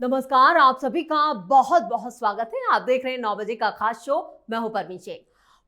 नमस्कार, आप सभी का बहुत बहुत स्वागत है। आप देख रहे हैं 9 बजे का खास शो। मैं हूं परमीशे।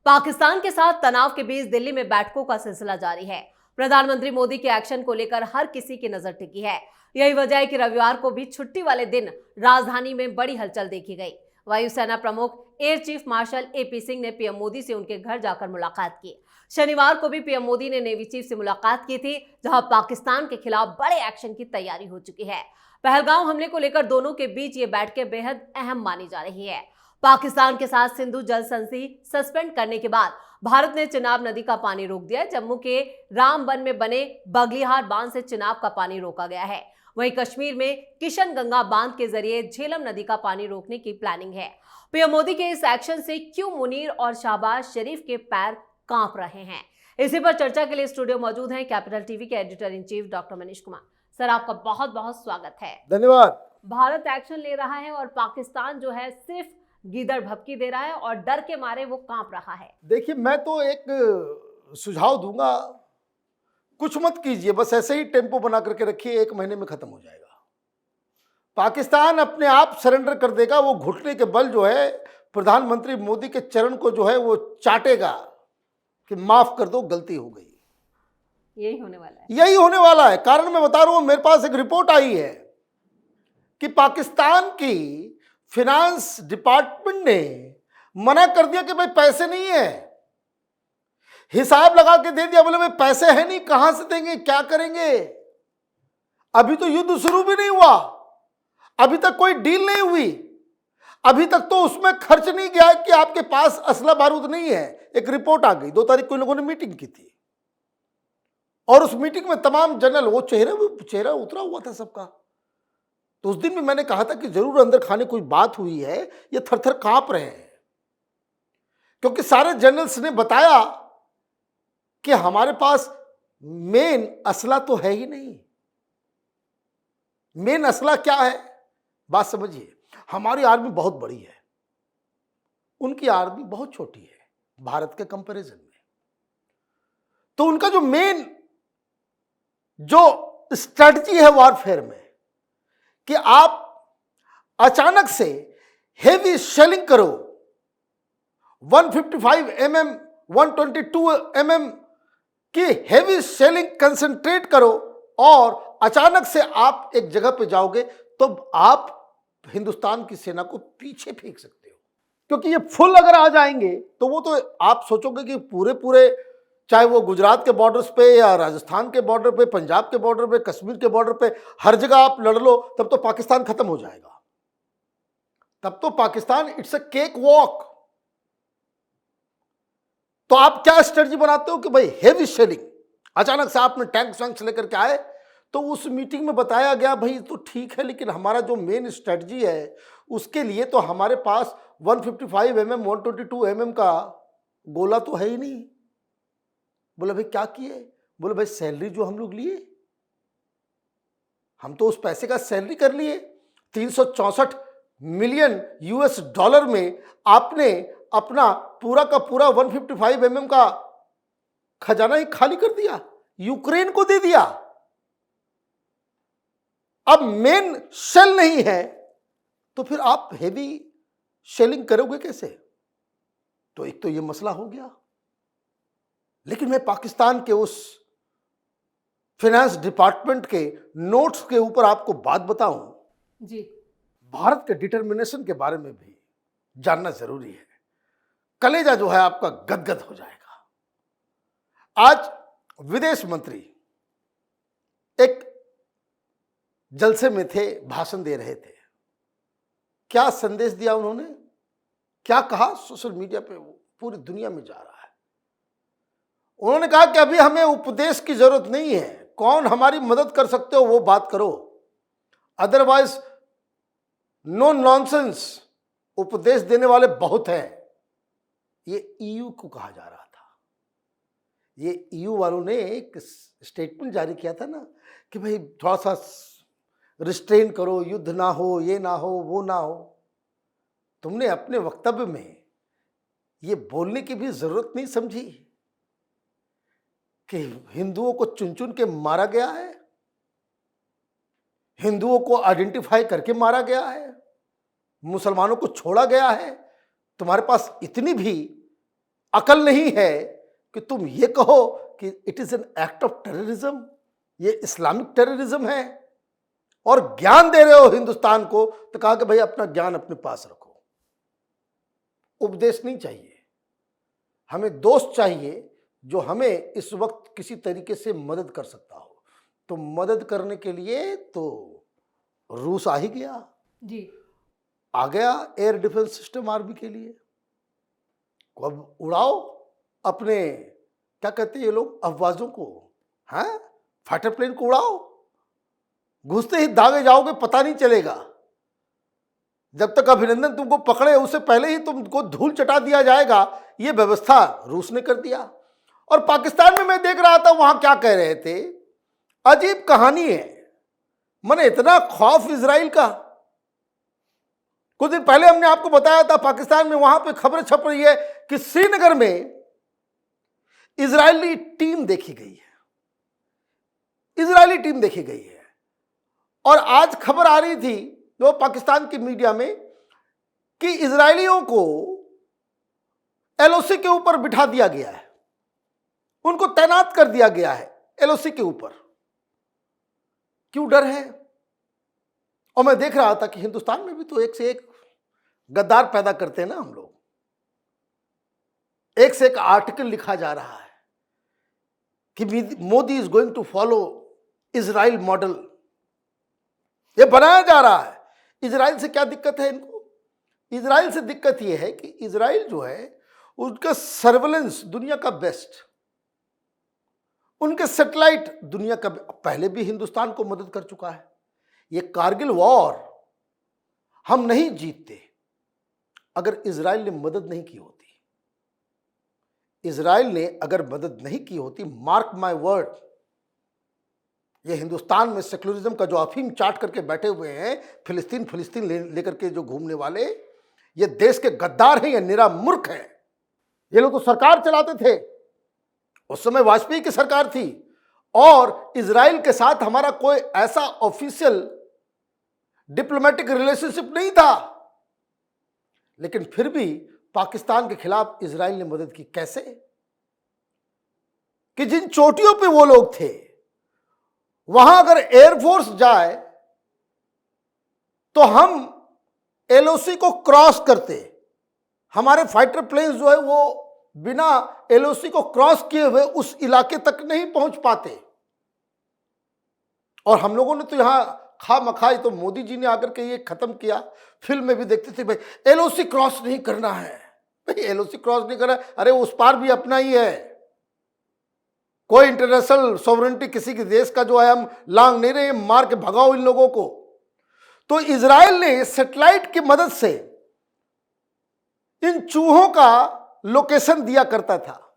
पाकिस्तान के साथ तनाव के बीच दिल्ली में बैठकों का सिलसिला जारी है। प्रधानमंत्री मोदी के एक्शन को लेकर हर किसी की नजर टिकी है। यही वजह है कि रविवार को भी छुट्टी वाले दिन राजधानी में बड़ी हलचल देखी गई। वायुसेना प्रमुख air chief marshal AP Singh ने पीएम मोदी से उनके घर जाकर मुलाकात की। शनिवार को भी पीएम मोदी ने नेवी चीफ से मुलाकात की थी, जहां पाकिस्तान के खिलाफ बड़े एक्शन की तैयारी हो चुकी है। पहलगाम हमले को लेकर दोनों के बीच ये बैठकें बेहद अहम मानी जा रही है। पाकिस्तान के साथ सिंधु जल संधि सस्पेंड करने के बाद भारत ने चिनाब नदी का पानी रोक दिया। जम्मू के रामबन में बने बगलिहार बांध से चिनाब का पानी रोका गया है। वहीं कश्मीर में किशन गंगा बांध के जरिए झेलम नदी का पानी रोकने की प्लानिंग है। पीएम मोदी के इस एक्शन से क्यों मुनीर और शहबाज शरीफ के पैर कांप रहे हैं, इसी पर चर्चा के लिए स्टूडियो मौजूद हैं कैपिटल टीवी के editor in chief doctor Manish Kumar. Sir, आपका बहुत बहुत स्वागत है। धन्यवाद। भारत एक्शन ले रहा है और पाकिस्तान जो है सिर्फ गीदड़ भपकी दे रहा है और डर के मारे वो कांप रहा है। देखिए, मैं तो एक सुझाव दूंगा, कुछ मत कीजिए, बस ऐसे ही टेम्पो बना करके रखिए, 1 महीने में खत्म हो जाएगा। पाकिस्तान अपने आप सरेंडर कर देगा। वो घुटने के बल जो है प्रधानमंत्री मोदी के चरण को जो है वो चाटेगा कि माफ कर दो, गलती हो गई। यही होने वाला है। यही होने वाला है। कारण मैं बता रहा हूं, मेरे पास एक रिपोर्ट आई है कि पाकिस्तान की फिनांस डिपार्टमेंट ने मना कर दिया कि भाई पैसे नहीं है। हिसाब लगा के दे दिया, बोले भाई पैसे है नहीं, कहां से देंगे, क्या करेंगे। अभी तो युद्ध शुरू भी नहीं हुआ, अभी तक कोई डील नहीं हुई, अभी तक तो उसमें खर्च नहीं गया कि आपके पास असला बारूद नहीं है। एक रिपोर्ट आ गई, 2 तारीख को इन लोगों ने मीटिंग की थी और उस मीटिंग में तमाम जनरल, वो चेहरा उतरा हुआ था सबका। तो उस दिन भी मैंने कहा था कि जरूर अंदर खाने कोई बात हुई है, ये थर-थर कांप रहे हैं, क्योंकि सारे जनरल्स ने बताया कि हमारे पास मेन असला तो है ही नहीं। मेन असला क्या है, बात समझिए। हमारी आर्मी बहुत बड़ी है, उनकी आर्मी बहुत छोटी है भारत के कंपैरिजन में। तो उनका जो मेन जो स्ट्रेटजी है वॉरफेयर में, कि आप अचानक से हेवी शेलिंग करो, 155 mm 122 mm की हेवी शेलिंग कंसंट्रेट करो और अचानक से आप एक जगह पे जाओगे तो आप हिंदुस्तान की सेना को पीछे फेंक सकते हो। क्योंकि ये फुल अगर आ जाएंगे तो वो तो आप सोचोगे कि पूरे चाहे वो गुजरात के बॉर्डर्स पे या राजस्थान के बॉर्डर पे, पंजाब के बॉर्डर पे, कश्मीर के बॉर्डर पे, हर जगह आप लड़ लो, तब तो पाकिस्तान खत्म हो जाएगा। तब तो Pakistan it's a cake walk. तो आप क्या स्ट्रेटजी बनाते हो कि भाई हेवी शेलिंग, अचानक से आपने टैंक्स वैंक्स लेकर के आए। तो उस मीटिंग में बताया गया भाई तो ठीक है, लेकिन हमारा जो मेन स्ट्रेटजी है उसके लिए तो हमारे पास 155 mm 122 mm का गोला तो है ही नहीं। बोले भाई क्या किए, बोले भाई सैलरी जो हम लोग लिए, हम तो उस पैसे का सैलरी कर लिए। 364 मिलियन US$ में आपने अपना पूरा का पूरा 155 mm का खजाना ही खाली कर दिया, यूक्रेन को दे दिया। अब मेन शेल नहीं है तो फिर आप हेवी शेलिंग करोगे कैसे। तो एक तो ये मसला हो गया। लेकिन मैं पाकिस्तान के उस फिनेंस डिपार्टमेंट के नोट्स के ऊपर आपको बात बताऊं जी, भारत के डिटर्मिनेशन के बारे में भी जानना जरूरी है। कलेजा जो है आपका गदगद हो जाएगा। आज विदेश मंत्री एक जलसे में थे, भाषण दे रहे थे। क्या संदेश दिया उन्होंने, क्या कहा, सोशल मीडिया पे पूरी दुनिया में जा रहा है। उन्होंने कहा कि अभी हमें उपदेश की जरूरत नहीं है, कौन हमारी मदद कर सकते हो वो बात करो, अदरवाइज नो नॉनसेंस, उपदेश देने वाले बहुत हैं। ये EU को कहा जा रहा था। ये EU वालों ने एक स्टेटमेंट जारी किया था ना कि भाई थोड़ा सा रिस्ट्रेन करो, युद्ध ना हो, ये ना हो, वो ना हो। तुमने अपने वक्तव्य में ये बोलने की भी जरूरत नहीं समझी कि हिंदुओं को चुन चुन के मारा गया है, हिंदुओं को आइडेंटिफाई करके मारा गया है, मुसलमानों को छोड़ा गया है। तुम्हारे पास इतनी भी अकल नहीं है कि तुम ये कहो कि it is an act of terrorism, ये इस्लामिक टेररिज्म है, और ज्ञान दे रहे हो हिंदुस्तान को। तो कहा कि भाई अपना ज्ञान अपने पास रखो। उपदेश नहीं चाहिए, हमें दोस्त चाहिए जो हमें इस वक्त किसी तरीके से मदद कर सकता हो। तो मदद करने के लिए तो रूस आ ही गया जी। आ गया एयर डिफेंस सिस्टम आर्मी के लिए। अब उड़ाओ अपने, क्या कहते हैं ये लोग, अफवाजों को, हैं, फाइटर प्लेन को उड़ाओ। घुसते ही दागे जाओगे, पता नहीं चलेगा। जब तक अभिनंदन तुमको पकड़े उससे पहले ही तुमको धूल चटा दिया जाएगा। ये व्यवस्था रूस ने कर दिया। और पाकिस्तान में मैं देख रहा था, वहां क्या कह रहे थे, अजीब कहानी है। मैंने इतना खौफ इजराइल का, कुछ दिन पहले हमने आपको बताया था पाकिस्तान में वहां पे खबरें छप रही है कि श्रीनगर में इजरायली टीम देखी गई है, इजरायली टीम देखी गई है। और आज खबर आ रही थी जो पाकिस्तान की मीडिया में कि इजरायलियों को एलओसी के ऊपर बिठा दिया गया है, उनको तैनात कर दिया गया है एलओसी के ऊपर। क्यों डर है? और मैं देख रहा था कि हिंदुस्तान में भी तो एक से एक गद्दार पैदा करते हैं ना हम लोग। एक से एक आर्टिकल लिखा जा रहा है कि Modi is going to follow Israel model. ये बनाया जा रहा है। इजराइल से क्या दिक्कत है इनको? इजराइल से दिक्कत यह है कि इजराइल जो है उनका सर्वेलेंस दुनिया का बेस्ट, उनके सैटेलाइट दुनिया का, पहले भी हिंदुस्तान को मदद कर चुका है। ये कारगिल वॉर हम नहीं जीतते अगर इजराइल ने मदद नहीं की होती। इजराइल ने अगर मदद नहीं की होती, मार्क माय वर्ड, ये हिंदुस्तान में सेक्युलरिज्म का जो अफीम चाट करके बैठे हुए हैं, फिलिस्तीन लेकर के जो घूमने वाले, ये देश के गद्दार हैं, ये निरा मूर्ख है। ये लोग तो सरकार चलाते थे, उस समय वाजपेयी की सरकार थी, और इजराइल के साथ हमारा कोई ऐसा ऑफिशियल डिप्लोमेटिक रिलेशनशिप नहीं था। लेकिन फिर भी पाकिस्तान के खिलाफ इजराइल ने मदद की। कैसे? कि जिन चोटियों पे वो लोग थे, वहां अगर एयरफोर्स जाए तो हम एलओसी को क्रॉस करते, हमारे फाइटर प्लेन्स जो है वो बिना एलओसी को क्रॉस किए हुए उस इलाके तक नहीं पहुंच पाते। और हम लोगों ने तो यहां खा मखाई, तो मोदी जी ने आकर के ये खत्म किया। फिल्म में भी देखते थे भाई एलओसी क्रॉस नहीं करना है, भाई एलओसी क्रॉस नहीं करना। अरे उस पार भी अपना ही है, कोई इंटरनेशनल सॉवरेनिटी किसी के देश का जो है हम लांग नहीं रहे, मार के भगाओ इन लोगों को। तो इजराइल ने सैटेलाइट की मदद से इन चूहों का लोकेशन दिया करता था,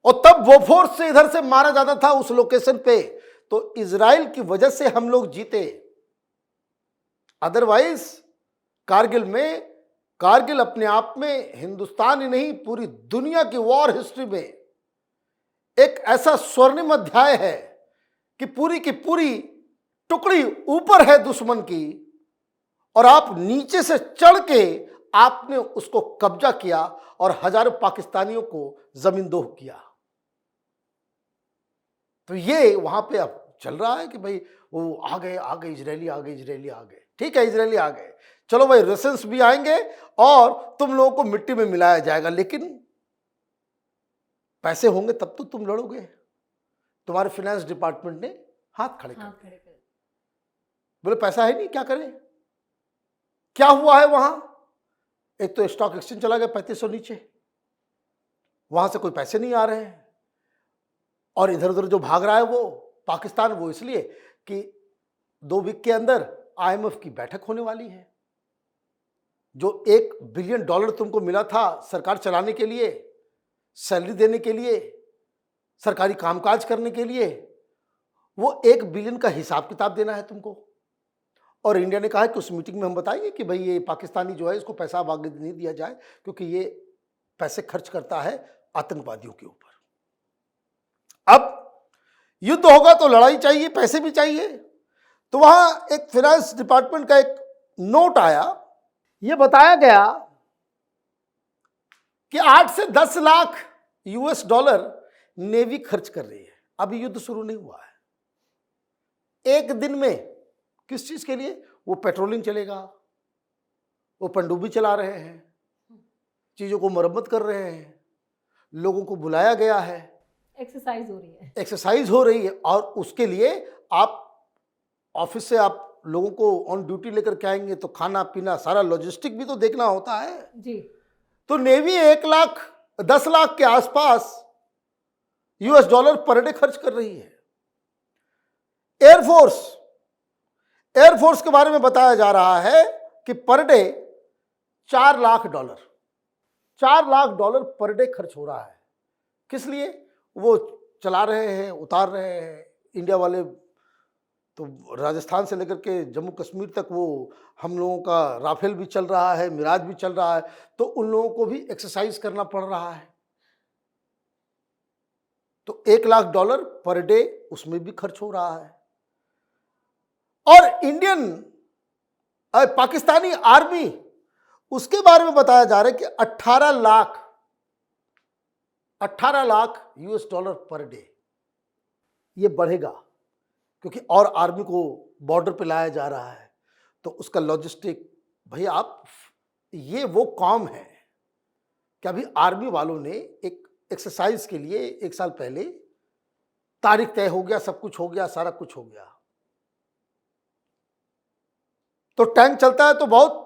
और तब बोफोर्स से इधर से मारा जाता था उस लोकेशन पे। तो इजराइल की वजह से हम लोग जीते। अदरवाइज कारगिल अपने आप में हिंदुस्तान ही नहीं, पूरी दुनिया की वॉर हिस्ट्री में एक ऐसा स्वर्णिम अध्याय है कि पूरी टुकड़ी ऊपर है दुश्मन की, और आप नीचे से चढ़ के आपने उसको कब्जा किया और हजारों पाकिस्तानियों को जमींदोह किया। तो ये वहां पे अब चल रहा है कि भाई वो आ गए इजरायली आ गए। ठीक है, इजरायली आ गए, चलो भाई रशियंस भी आएंगे और तुम लोगों को मिट्टी में मिलाया जाएगा। लेकिन पैसे होंगे तब तो तुम लड़ोगे। तुम्हारे फाइनेंस डिपार्टमेंट ने हाथ खड़े कर दिए, बोले पैसा है नहीं, क्या करें। क्या हुआ है वहां? एक तो स्टॉक एक्सचेंज चला गया 3500 नीचे, वहां से कोई पैसे नहीं आ रहे हैं, और इधर उधर जो भाग रहा है वो पाकिस्तान, वो इसलिए कि 2 वीक के अंदर आईएमएफ की बैठक होने वाली है। जो $1 बिलियन तुमको मिला था सरकार चलाने के लिए, सैलरी देने के लिए, सरकारी कामकाज करने के लिए, वो 1 बिलियन का हिसाब किताब देना है तुमको। और इंडिया ने कहा कि उस मीटिंग में हम बताएंगे कि भाई ये पाकिस्तानी जो है इसको पैसा आगे नहीं दिया जाए, क्योंकि ये पैसे खर्च करता है आतंकवादियों के ऊपर। अब युद्ध होगा तो लड़ाई चाहिए, पैसे भी चाहिए। तो वहां एक फाइनेंस डिपार्टमेंट का एक नोट आया, यह बताया गया कि 8 से 10 लाख यूएस डॉलर नेवी खर्च कर रही है। अभी युद्ध शुरू नहीं हुआ है। एक दिन में किस चीज के लिए? वो पेट्रोलिंग चलेगा, वो पनडुब्बी चला रहे हैं, चीजों को मरम्मत कर रहे हैं, लोगों को बुलाया गया है, एक्सरसाइज हो रही है, एक्सरसाइज हो रही है, और उसके लिए आप ऑफिस से आप लोगों को ऑन ड्यूटी लेकर के आएंगे तो खाना पीना सारा लॉजिस्टिक भी तो देखना होता है जी। तो नेवी 10 लाख के आसपास यूएस डॉलर पर डे खर्च कर रही है। एयरफोर्स के बारे में बताया जा रहा है कि per day 4 lakh dollar per day खर्च हो रहा है। किस लिए? वो चला रहे हैं, उतार रहे हैं। इंडिया वाले तो राजस्थान से लेकर के जम्मू कश्मीर तक वो हम लोगों का राफेल भी चल रहा है, मिराज भी चल रहा है, तो उन लोगों को भी एक्सरसाइज करना पड़ रहा है। तो 1 लाख डॉलर पर डे उसमें भी खर्च हो रहा है। और पाकिस्तानी आर्मी, उसके बारे में बताया जा रहा है कि 18 lakh US dollar per day ये बढ़ेगा, क्योंकि और आर्मी को बॉर्डर पे लाया जा रहा है, तो उसका लॉजिस्टिक। भैया आप, ये वो काम है कि अभी आर्मी वालों ने एक एक्सरसाइज के लिए 1 साल पहले तारीख तय हो गया, सब कुछ हो गया, सारा कुछ हो गया। तो टैंक चलता है तो बहुत,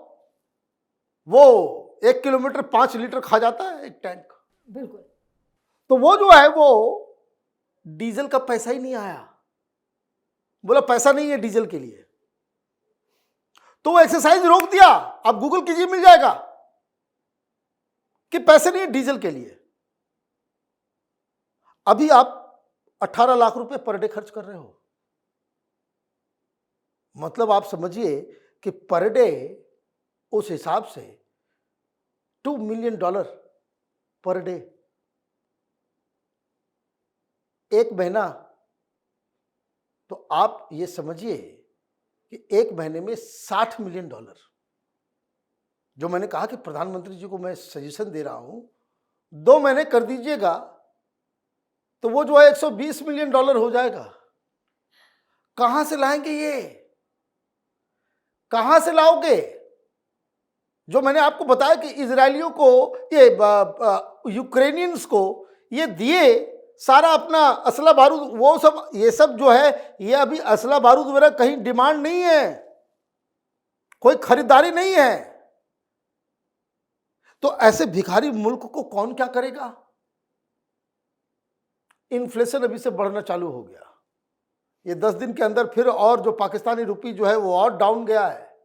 वो 1 किलोमीटर 5 लीटर खा जाता है एक टैंक। बिल्कुल। तो वो जो है वो डीजल का पैसा ही नहीं आया, बोला पैसा नहीं है डीजल के लिए, तो वो एक्सरसाइज रोक दिया। आप गूगल कीजिए, मिल जाएगा कि पैसे नहीं है डीजल के लिए। अभी आप 18 लाख रुपए पर डे खर्च कर रहे हो, मतलब आप समझिए कि पर डे उस हिसाब से $2 मिलियन पर डे। एक महीना, तो आप ये समझिए कि एक महीने में $60 मिलियन। जो मैंने कहा कि प्रधानमंत्री जी को मैं सजेशन दे रहा हूं, 2 महीने कर दीजिएगा तो वो जो है $120 मिलियन हो जाएगा। कहां से लाएंगे ये? कहां से लाओगे? जो मैंने आपको बताया कि इजरायलियों को, ये यूक्रेनियंस को ये दिए सारा अपना असला बारूद, वो सब, ये सब जो है, ये अभी असला बारूद वगैरह कहीं डिमांड नहीं है, कोई खरीदारी नहीं है। तो ऐसे भिखारी मुल्क को कौन क्या करेगा? इन्फ्लेशन अभी से बढ़ना चालू हो गया। ये 10 दिन के अंदर फिर, और जो पाकिस्तानी रुपी जो है वो और डाउन गया है।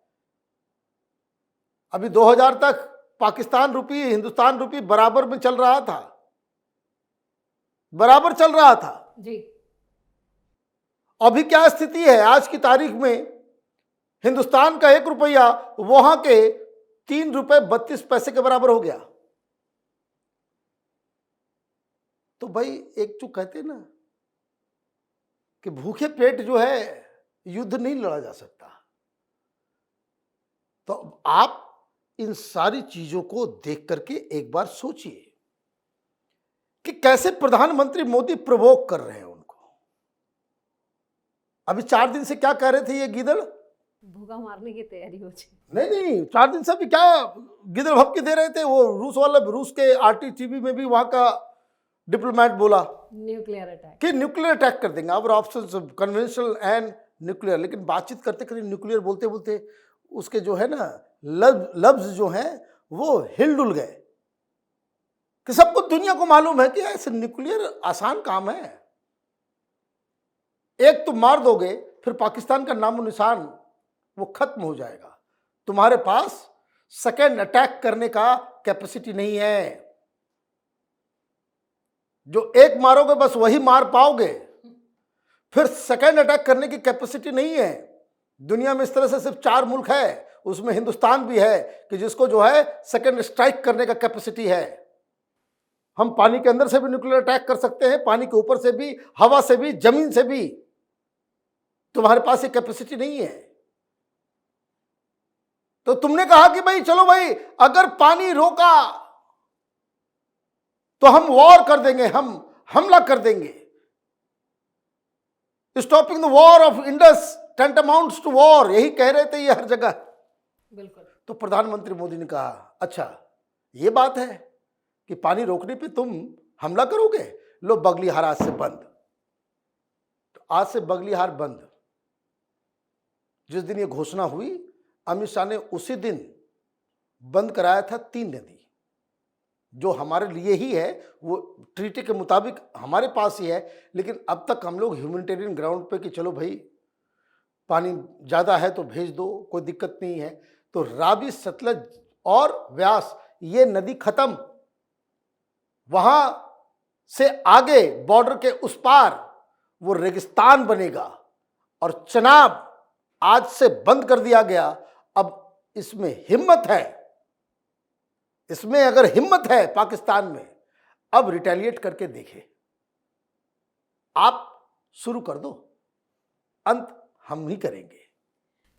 अभी 2000 तक पाकिस्तान रुपी हिंदुस्तान रुपी बराबर में चल रहा था, बराबर चल रहा था जी। अभी क्या स्थिति है आज की तारीख में? हिंदुस्तान का 1 रुपया वहां के 3 रुपए 32 पैसे के बराबर हो गया। तो भाई, एक जो कहते हैं ना कि भूखे पेट जो है युद्ध नहीं लड़ा जा सकता। तो आप इन सारी चीजों को देख करके एक बार सोचिए कि कैसे प्रधानमंत्री मोदी प्रवोक कर रहे हैं उनको। अभी 4 दिन से क्या कह रहे थे ये गिदड़? भूखा मारने की तैयारी हो जाए। नहीं, 4 दिन से भी क्या गिदड़ भपके दे रहे थे। वो रूस के आरटीटीवी में भी वहां का डिप्लोमेट बोला न्यूक्लियर अटैक, कि न्यूक्लियर अटैक कर देंगे, our options conventional and nuclear. लेकिन बातचीत करते करते न्यूक्लियर बोलते बोलते उसके जो है ना लफ्ज जो हैं वो हिल डुल गए, कि सबको दुनिया को मालूम है कि ऐसे न्यूक्लियर आसान काम है। एक तो मार दोगे, फिर पाकिस्तान का नामो निशान वो खत्म हो जाएगा। तुम्हारे पास सेकेंड अटैक करने का कैपेसिटी नहीं है। जो एक मारोगे बस वही मार पाओगे, फिर सेकेंड अटैक करने की कैपेसिटी नहीं है। दुनिया में इस तरह से सिर्फ 4 मुल्क है, उसमें हिंदुस्तान भी है, कि जिसको जो है सेकेंड स्ट्राइक करने का कैपेसिटी है। हम पानी के अंदर से भी न्यूक्लियर अटैक कर सकते हैं, पानी के ऊपर से भी, हवा से भी, जमीन से भी। तुम्हारे पास ये कैपेसिटी नहीं है। तो तुमने कहा कि भाई चलो भाई, अगर पानी रोका तो हम वॉर कर देंगे, हम हमला कर देंगे। Stopping the war of Indus tantamounts to war, यही कह रहे थे ये हर जगह। बिल्कुल। तो प्रधानमंत्री मोदी ने कहा, अच्छा ये बात है कि पानी रोकने पे तुम हमला करोगे, लो बगलीहार आज से बंद। तो आज से बगलीहार बंद। जिस दिन ये घोषणा हुई, अमित शाह ने उसी दिन बंद कराया था 3 नदी, जो हमारे लिए ही है, वो ट्रीटी के मुताबिक हमारे पास ही है। लेकिन अब तक हम लोग ह्यूमैनिटेरियन ग्राउंड पे कि चलो भाई पानी ज़्यादा है तो भेज दो, कोई दिक्कत नहीं है। तो रावी, सतलज और व्यास, ये नदी खत्म। वहां से आगे बॉर्डर के उस पार वो रेगिस्तान बनेगा। और चनाब आज से बंद कर दिया गया। अब इसमें हिम्मत है, इसमें अगर हिम्मत है पाकिस्तान में, अब रिटेलिएट करके देखे। आप शुरू कर दो, अंत हम ही करेंगे।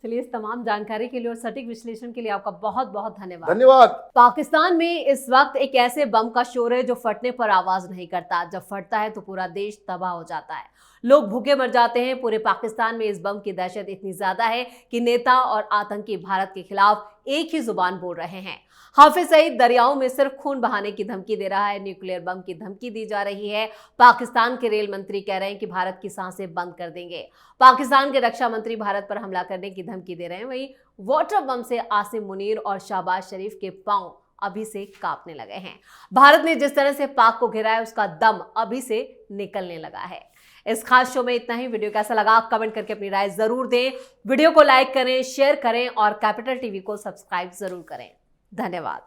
चलिए, इस तमाम जानकारी के लिए और सटीक विश्लेषण के लिए आपका बहुत बहुत धन्यवाद। धन्यवाद। पाकिस्तान में इस वक्त एक ऐसे बम का शोर है जो फटने पर आवाज नहीं करता। जब फटता है तो पूरा देश तबाह हो जाता है, लोग भूखे मर जाते हैं। पूरे पाकिस्तान में इस बम की दहशत इतनी ज्यादा है कि नेता और आतंकी भारत के खिलाफ एक ही जुबान बोल रहे हैं। हाफिज सईद दरियाओं में सिर्फ खून बहाने की धमकी दे रहा है, न्यूक्लियर बम की धमकी दी जा रही है। पाकिस्तान के रेल मंत्री कह रहे हैं कि भारत की सांसें बंद कर देंगे। पाकिस्तान के रक्षा मंत्री भारत पर हमला करने की धमकी दे रहे हैं। वहीं वाटर बम से आसिम मुनीर और शहबाज शरीफ के पांव अभी से कांपने लगे हैं। भारत ने जिस तरह से पाक को घेरा है, उसका दम अभी से निकलने लगा है। इस खास शो में इतना ही। वीडियो कैसा लगा कमेंट करके अपनी राय जरूर दें। वीडियो को लाइक करें, शेयर करें और कैपिटल टीवी को सब्सक्राइब जरूर करें। धन्यवाद।